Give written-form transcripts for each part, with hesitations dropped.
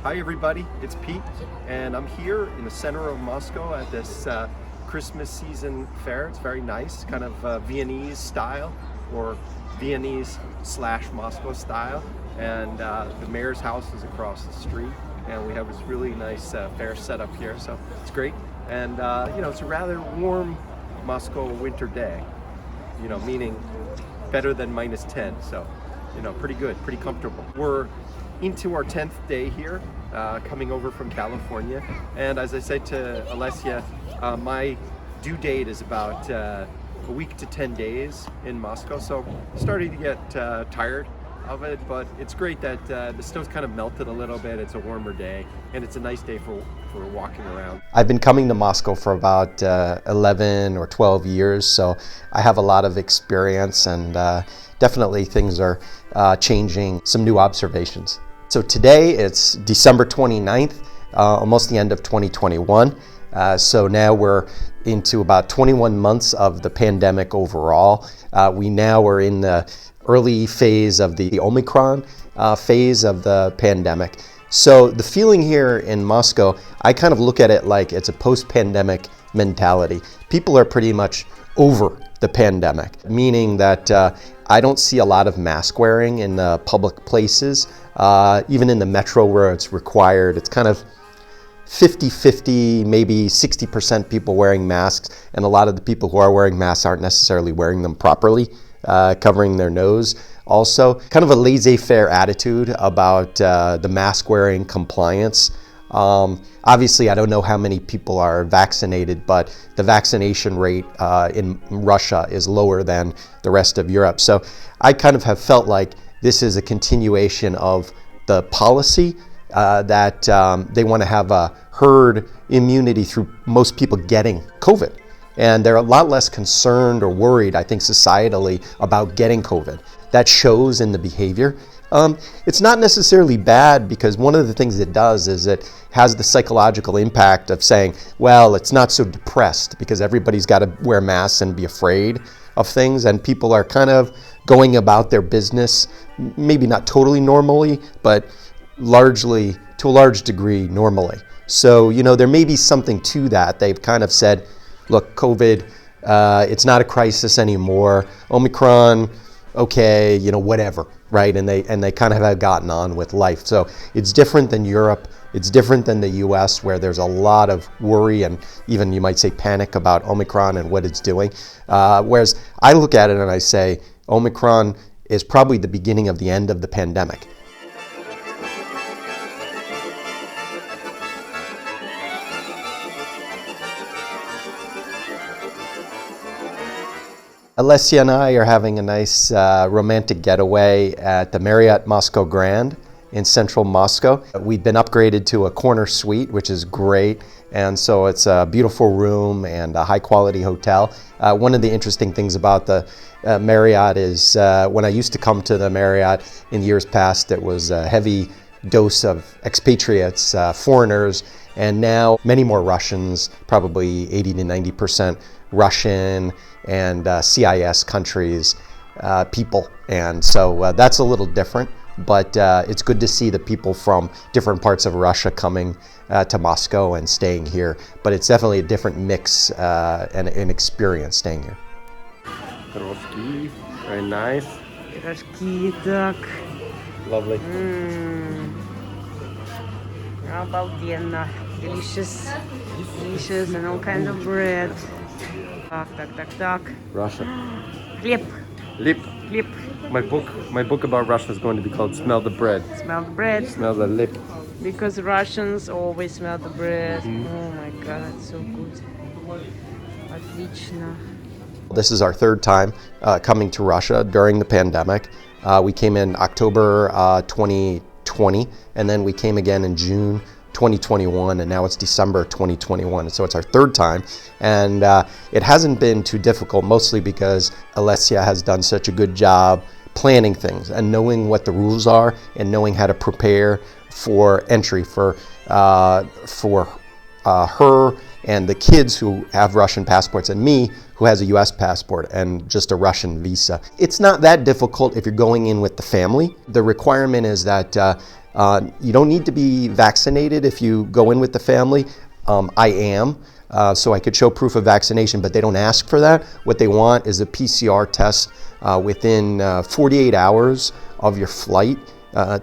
Hi everybody, it's Pete, and I'm here in the center of Moscow at this Christmas season fair. It's very nice, kind of Viennese style, or Viennese/Moscow style. And the mayor's house is across the street, and we have this really nice fair set up here, so it's great. And you know, it's a rather warm Moscow winter day, you know, meaning better than -10, so you know, pretty good, pretty comfortable. We're into our 10th day here, coming over from California, and as I said to Alessia, my due date is about a week to 10 days in Moscow, so I'm starting to get tired of it, but it's great that the snow's kind of melted a little bit. It's a warmer day, and it's a nice day for walking around. I've been coming to Moscow for about 11 or 12 years, so I have a lot of experience, and definitely things are changing. Some new observations. So today it's December 29th, almost the end of 2021. So now we're into about 21 months of the pandemic overall. We now are in the early phase of the Omicron phase of the pandemic. So the feeling here in Moscow, I kind of look at it like it's a post-pandemic mentality. People are pretty much over the pandemic, meaning that I don't see a lot of mask wearing in the public places. Even in the metro where it's required, it's kind of 50-50, maybe 60% people wearing masks, and a lot of the people who are wearing masks aren't necessarily wearing them properly, covering their nose. Also, kind of a laissez-faire attitude about the mask wearing compliance. Obviously, I don't know how many people are vaccinated, but the vaccination rate in Russia is lower than the rest of Europe. So I kind of have felt like this is a continuation of the policy that they want to have a herd immunity through most people getting COVID. And they're a lot less concerned or worried, I think, societally about getting COVID. That shows in the behavior. It's not necessarily bad, because one of the things it does is it has the psychological impact of saying, well, it's not so depressed because everybody's got to wear masks and be afraid of things, and people are kind of going about their business, maybe not totally normally, but largely, to a large degree, normally. So, you know, there may be something to that. They've kind of said, look, COVID, it's not a crisis anymore. Omicron, okay, you know, whatever, right? And they kind of have gotten on with life. So it's different than Europe. It's different than the US, where there's a lot of worry and even, you might say, panic about Omicron and what it's doing. Whereas I look at it and I say, Omicron is probably the beginning of the end of the pandemic. Alessia and I are having a nice romantic getaway at the Marriott Grand in central Moscow. We've been upgraded to a corner suite, which is great, and so it's a beautiful room and a high quality hotel. One of the interesting things about the Marriott is when I used to come to the Marriott in years past, it was a heavy dose of expatriates, foreigners, and now many more Russians, probably 80 to 90% Russian and CIS countries people, and so that's a little different, but it's good to see the people from different parts of Russia coming to Moscow and staying here, but it's definitely a different mix and an experience staying here. Pastry, very nice. Пирожки, так. Lovely. Обалденно. Delicious. Delicious and all kinds of bread. Так. Russia. Хлеб. Lip. Хлеб. My book about Russia is going to be called Smell the Bread. Smell the bread. Smell the lip. Because Russians always smell the bread. Oh my god, so good. Отлично. This is our third time coming to Russia during the pandemic. We came in October 2020, and then we came again in June 2021, and now it's December 2021, so it's our third time, and it hasn't been too difficult, mostly because Alessia has done such a good job planning things and knowing what the rules are and knowing how to prepare for entry for her and the kids who have Russian passports, and me who has a US passport and just a Russian visa. It's not that difficult if you're going in with the family. The requirement is that you don't need to be vaccinated if you go in with the family. I am, so I could show proof of vaccination, but they don't ask for that. What they want is a PCR test within 48 hours of your flight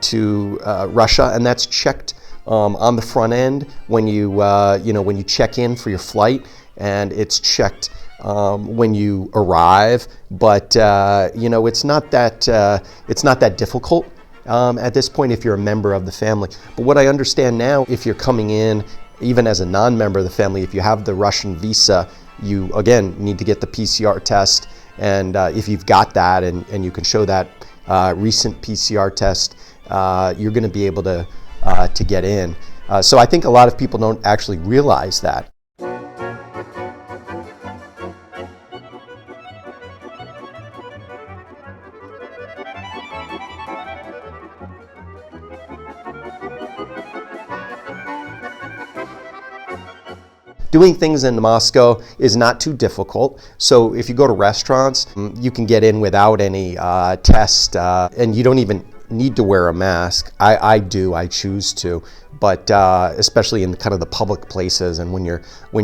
to Russia, and that's checked on the front end when you when you check in for your flight, and it's checked when you arrive. But it's not that difficult at this point if you're a member of the family. But what I understand now, if you're coming in even as a non-member of the family, if you have the Russian visa, you again need to get the PCR test, and if you've got that and you can show that recent PCR test, you're going to be able to get in. So I think a lot of people don't actually realize that. Doing things in Moscow is not too difficult. So if you go to restaurants, you can get in without any test, and you don't even need to wear a mask. I do, I choose to, but especially in kind of the public places, and when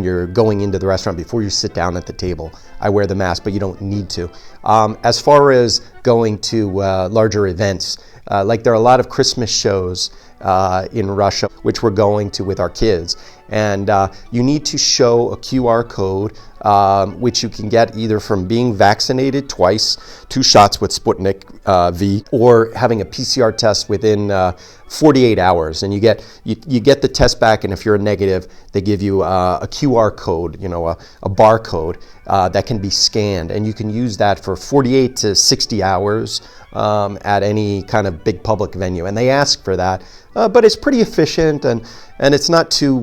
you're going into the restaurant before you sit down at the table, I wear the mask, but you don't need to. As far as going to larger events, like there are a lot of Christmas shows in Russia, which we're going to with our kids. And you need to show a QR code, which you can get either from being vaccinated twice, 2 shots with Sputnik V, or having a PCR test within 48 hours. And you get the test back, and if you're a negative, they give you a QR code, a barcode that can be scanned. And you can use that for 48 to 60 hours at any kind of big public venue. And they ask for that. But it's pretty efficient, and it's not too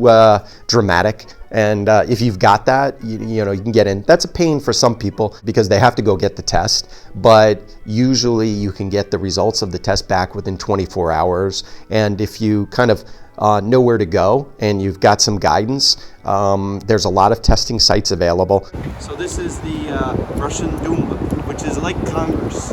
dramatic. And if you've got that, you can get in. That's a pain for some people because they have to go get the test. But usually you can get the results of the test back within 24 hours. And if you kind of know where to go and you've got some guidance, there's a lot of testing sites available. So this is the Russian Duma, which is like Congress.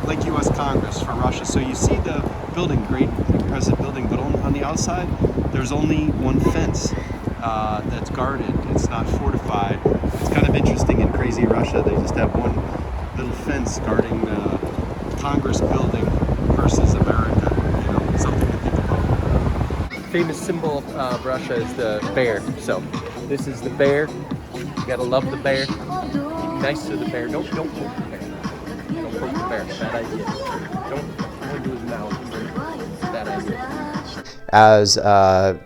Like U.S. Congress for Russia. So you see the building, great impressive building, but on the outside there's only one fence that's guarded. It's not fortified. It's kind of interesting in crazy Russia. They just have one little fence guarding the Congress building versus America. Something to think about. Famous symbol of Russia is the bear. So this is the bear. You gotta love the bear. Be nice to the bear. Don't poke the bear. Don't poke the bear. Bad idea. Don't do his mouth. Bad idea. As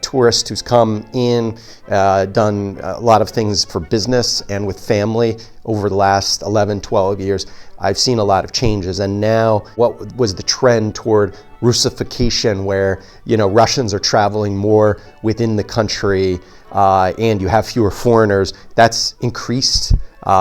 tourists who's come in, done a lot of things for business and with family over the last 11, 12 years, I've seen a lot of changes. And now what was the trend toward rusification, where Russians are traveling more within the country and you have fewer foreigners, that's increased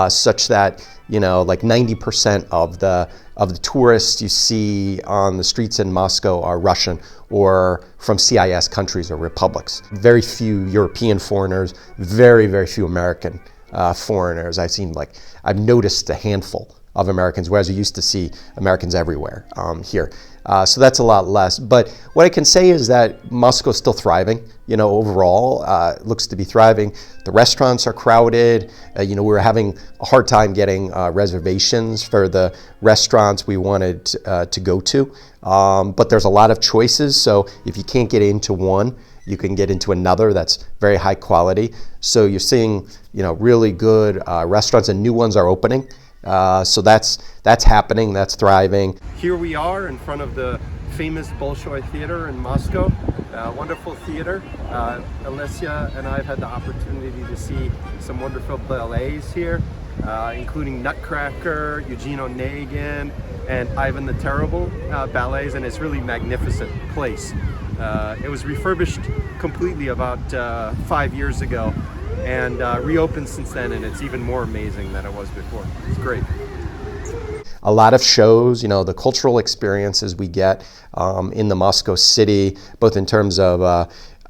such that like 90% of the tourists you see on the streets in Moscow are Russian or from CIS countries or republics. Very few European foreigners, very, very few American foreigners. I've noticed a handful of Americans, whereas we used to see Americans everywhere here. So that's a lot less. But what I can say is that Moscow's still thriving. Overall, it looks to be thriving. The restaurants are crowded. We were having a hard time getting reservations for the restaurants we wanted to go to. But there's a lot of choices. So if you can't get into one, you can get into another that's very high quality. So you're seeing, really good restaurants, and new ones are opening. So that's happening, that's thriving. Here we are in front of the famous Bolshoi theater in Moscow. Wonderful theater. Alicia and I have had the opportunity to see some wonderful ballets here, including Nutcracker, Eugene Onegin, and Ivan the Terrible ballets, and it's really a magnificent place. It was refurbished completely about 5 years ago, and reopened since then, and it's even more amazing than it was before. It's great. A lot of shows, the cultural experiences we get in the Moscow city, both in terms of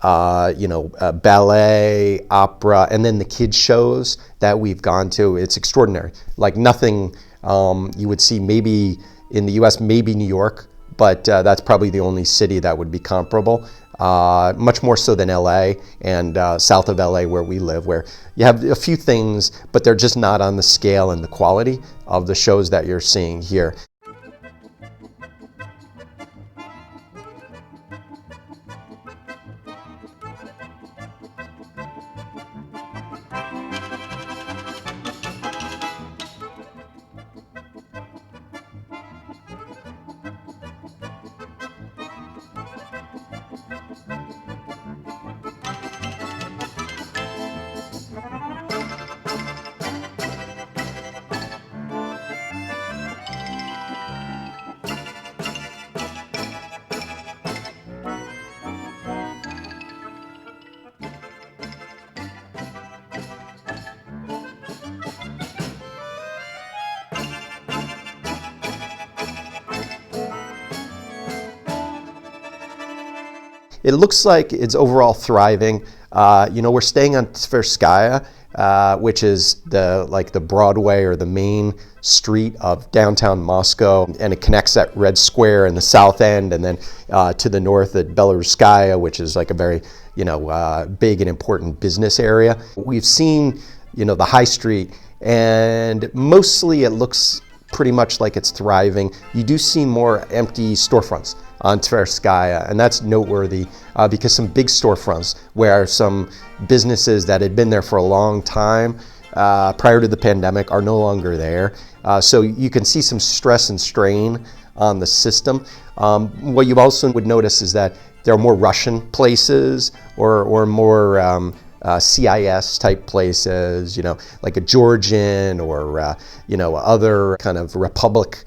ballet, opera, and then the kids shows that we've gone to. It's extraordinary. Like nothing you would see maybe in the US, maybe New York, but that's probably the only city that would be comparable. Much more so than LA and south of LA where we live, where you have a few things, but they're just not on the scale and the quality of the shows that you're seeing here. It looks like it's overall thriving. We're staying on Tverskaya, which is the Broadway or the main street of downtown Moscow, and it connects that Red Square in the south end, and then to the north at Belaruskaya, which is like a very big and important business area. We've seen the high street, and mostly it looks pretty much like it's thriving. You do see more empty storefronts on Tverskaya, and that's noteworthy because some big storefronts where some businesses that had been there for a long time prior to the pandemic are no longer there. So you can see some stress and strain on the system. What you also would notice is that there are more Russian places or more CIS type places, like a Georgian or other kind of republic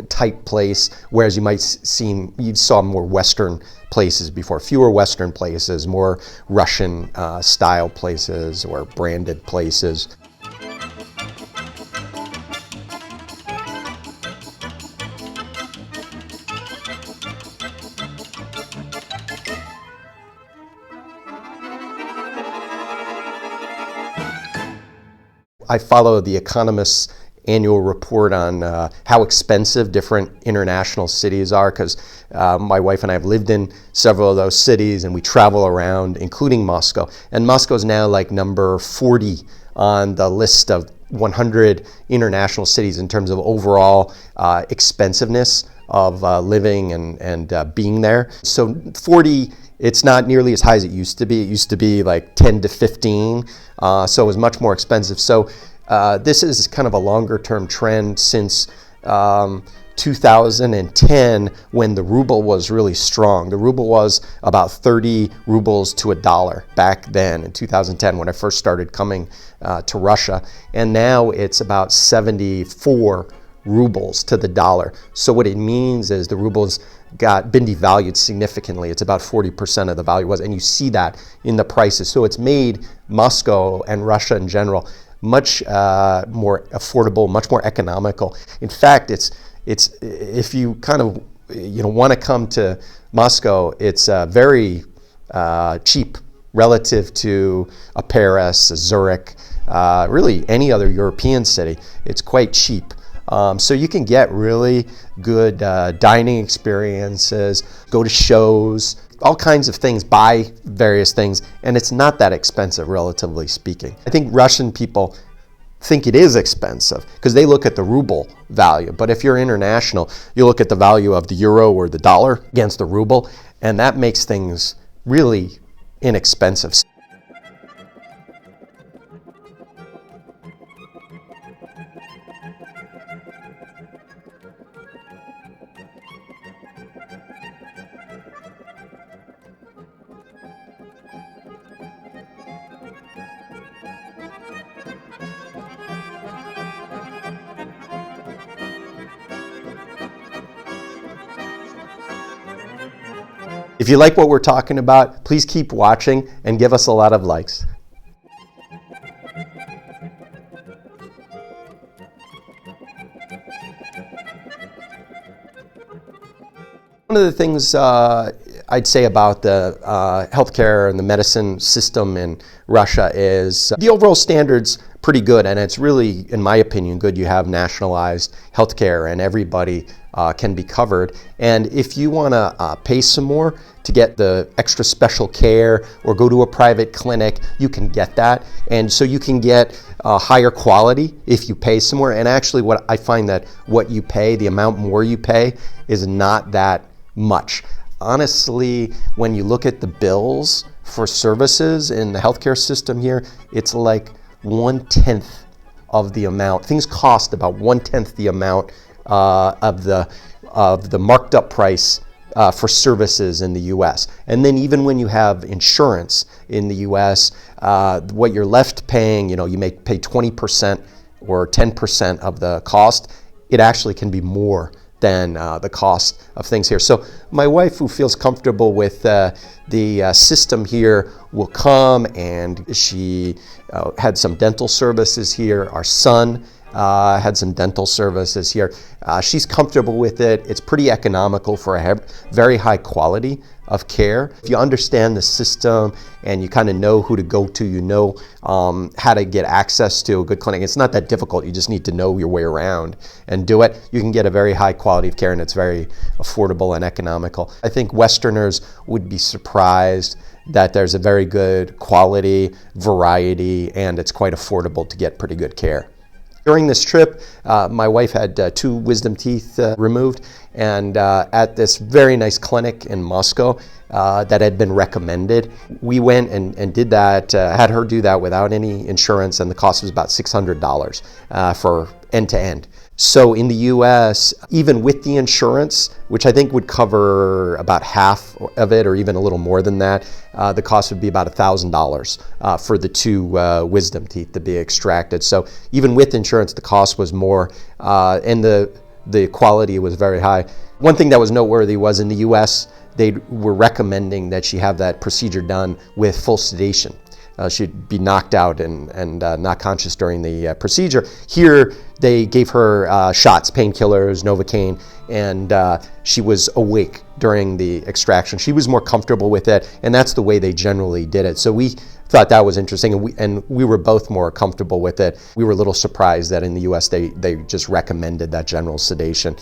type place, whereas you saw more Western places before, fewer Western places, more Russian style places or branded places. I follow The Economist's annual report on how expensive different international cities are, because my wife and I have lived in several of those cities and we travel around, including Moscow. And Moscow is now like number 40 on the list of 100 international cities in terms of overall expensiveness of living and being there. So 40, it's not nearly as high as it used to be. It used to be like 10 to 15, so it was much more expensive. So this is kind of a longer term trend since 2010, when the ruble was really strong. The ruble was about 30 rubles to $1 back then in 2010 when I first started coming to Russia. And now it's about 74 rubles to the dollar. So what it means is the ruble's been devalued significantly. It's about 40% of the value was, and you see that in the prices. So it's made Moscow and Russia in general much more affordable, much more economical. In fact, it's if you kind of want to come to Moscow, it's very cheap relative to a Paris, a Zurich, really any other European city. It's quite cheap. So you can get really good dining experiences, go to shows, all kinds of things, buy various things, and it's not that expensive, relatively speaking. I think Russian people think it is expensive because they look at the ruble value. But if you're international, you look at the value of the euro or the dollar against the ruble, and that makes things really inexpensive. If you like what we're talking about, please keep watching and give us a lot of likes. One of the things I'd say about the healthcare and the medicine system in Russia is the overall standards pretty good, and it's really, in my opinion, good you have nationalized healthcare and everybody can be covered. And if you want to pay some more to get the extra special care or go to a private clinic, you can get that. And so you can get higher quality if you pay some more. And actually what I find that what you pay, the amount more you pay, is not that much. Honestly, when you look at the bills for services in the healthcare system here, it's like 1/10 of the amount. Things cost about 1/10 the amount of the marked up price for services in the U.S. And then even when you have insurance in the U.S., what you're left paying, you may pay 20% or 10% of the cost. It actually can be more than the cost of things here. So my wife, who feels comfortable with the system here, will come, and she had some dental services here. Our son had some dental services here. She's comfortable with it. It's pretty economical for a very high quality of care. If you understand the system and you kind of know who to go to, you know how to get access to a good clinic. It's not that difficult. You just need to know your way around and do it. You can get a very high quality of care, and it's very affordable and economical. I think Westerners would be surprised that there's a very good quality, variety, and it's quite affordable to get pretty good care. During this trip, my wife had 2 wisdom teeth removed, and at this very nice clinic in Moscow that had been recommended, we went and did that, had her do that without any insurance, and the cost was about $600 for end to end. So in the US, even with the insurance, which I think would cover about half of it or even a little more than that, the cost would be about $1,000 for the 2 wisdom teeth to be extracted. So even with insurance, the cost was more, and the quality was very high. One thing that was noteworthy was in the US, they were recommending that she have that procedure done with full sedation. She'd be knocked out and not conscious during the procedure. Here, they gave her shots, painkillers, Novocaine, and she was awake during the extraction. She was more comfortable with it, and that's the way they generally did it. So we thought that was interesting, and we were both more comfortable with it. We were a little surprised that in the US they just recommended that general sedation.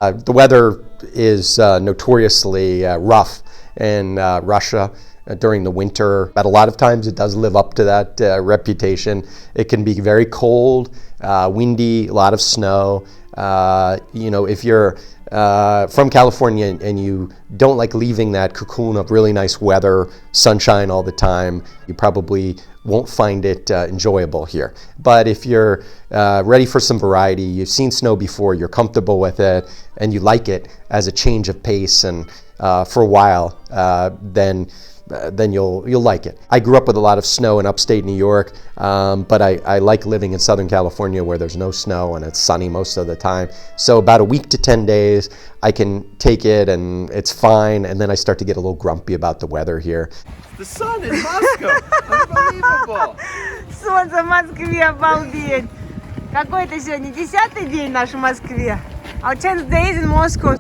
The weather is notoriously rough in Russia during the winter, but a lot of times it does live up to that reputation. It can be very cold, windy, a lot of snow. If you're from California and you don't like leaving that cocoon of really nice weather, sunshine all the time, you probably won't find it enjoyable here. But if you're ready for some variety, you've seen snow before, you're comfortable with it, and you like it as a change of pace and for a while, then you'll like it. I grew up with a lot of snow in upstate New York, but I like living in Southern California where there's no snow and it's sunny most of the time. So about a week to 10 days, I can take it and it's fine, and then I start to get a little grumpy about the weather here. The sun in Moscow! Unbelievable! Солнце в Москве, обалдеть! Какой это сегодня 10-й день наш в Москве? Our 10th days in Moscow.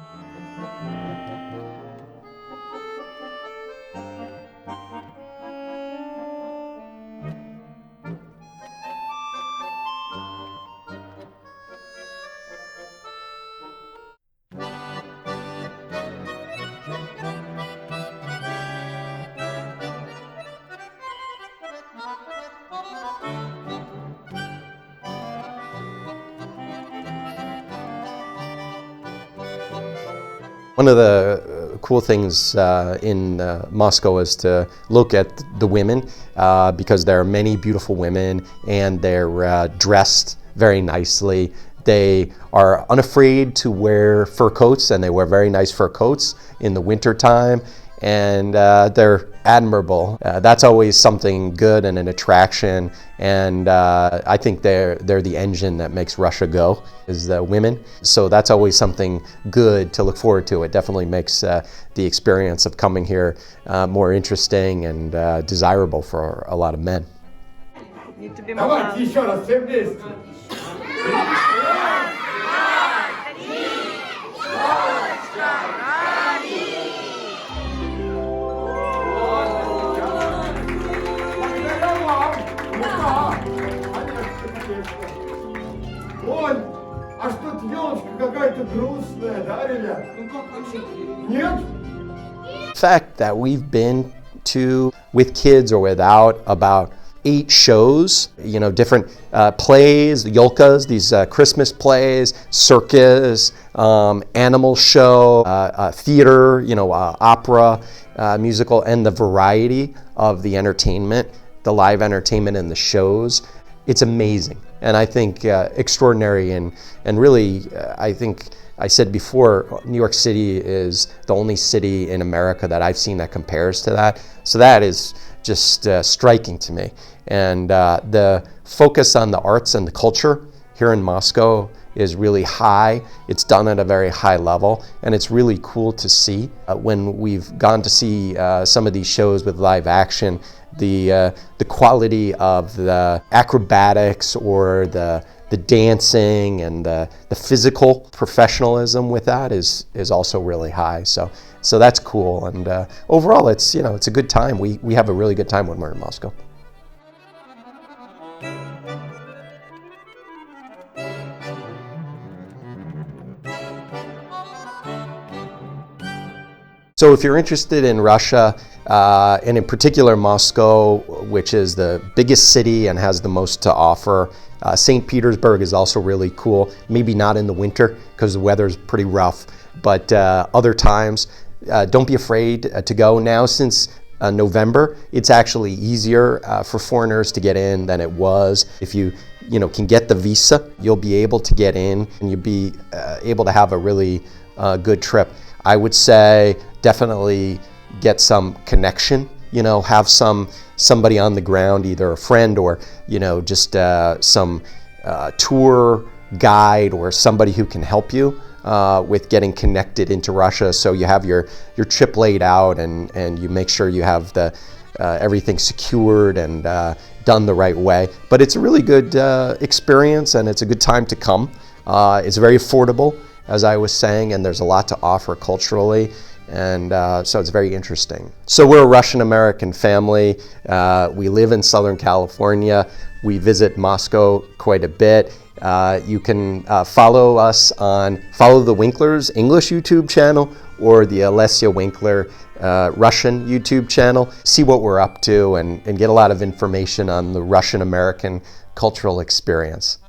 One of the cool things in Moscow is to look at the women because there are many beautiful women and they're dressed very nicely. They are unafraid to wear fur coats, and they wear very nice fur coats in the winter time, and they're admirable. That's always something good and an attraction, and I think they're the engine that makes Russia go, is the women. So that's always something good to look forward to. It definitely makes the experience of coming here more interesting and desirable for a lot of men. Need to be more Давайте loud. еще раз, все вместе. Оль, а что-то елочка какая-то грустная, да, ребят? Нет? Fact that we've been to with kids or without about 8 shows, you know, different plays, yolkas, these Christmas plays, circus, animal show, theater, you know, opera, musical, and the variety of the entertainment, the live entertainment and the shows. It's amazing, and I think extraordinary, and really, I think I said before, New York City is the only city in America that I've seen that compares to that. So that is just striking to me. And the focus on the arts and the culture here in Moscow is really high. It's done at a very high level, and it's really cool to see. When we've gone to see some of these shows with live action, the quality of the acrobatics or the dancing and the physical professionalism with that is also really high. So that's cool. And overall, it's, you know, it's a good time. We have a really good time when we're in Moscow. So if you're interested in Russia, and in particular Moscow, which is the biggest city and has the most to offer, St. Petersburg is also really cool. Maybe not in the winter because the weather's pretty rough, but other times, don't be afraid to go. Now since November, it's actually easier for foreigners to get in than it was. If you can get the visa, you'll be able to get in and you'll be able to have a really good trip. I would say definitely get some connection, have somebody on the ground, either a friend or, just some tour guide or somebody who can help you with getting connected into Russia. So you have your trip laid out and you make sure you have everything secured and done the right way. But it's a really good experience and it's a good time to come. It's very affordable, as I was saying, and there's a lot to offer culturally. And so it's very interesting. So we're a Russian-American family. We live in Southern California. We visit Moscow quite a bit. You can follow us on Follow the Winklers English YouTube channel or the Alessia Winkler Russian YouTube channel. See what we're up to and get a lot of information on the Russian-American cultural experience.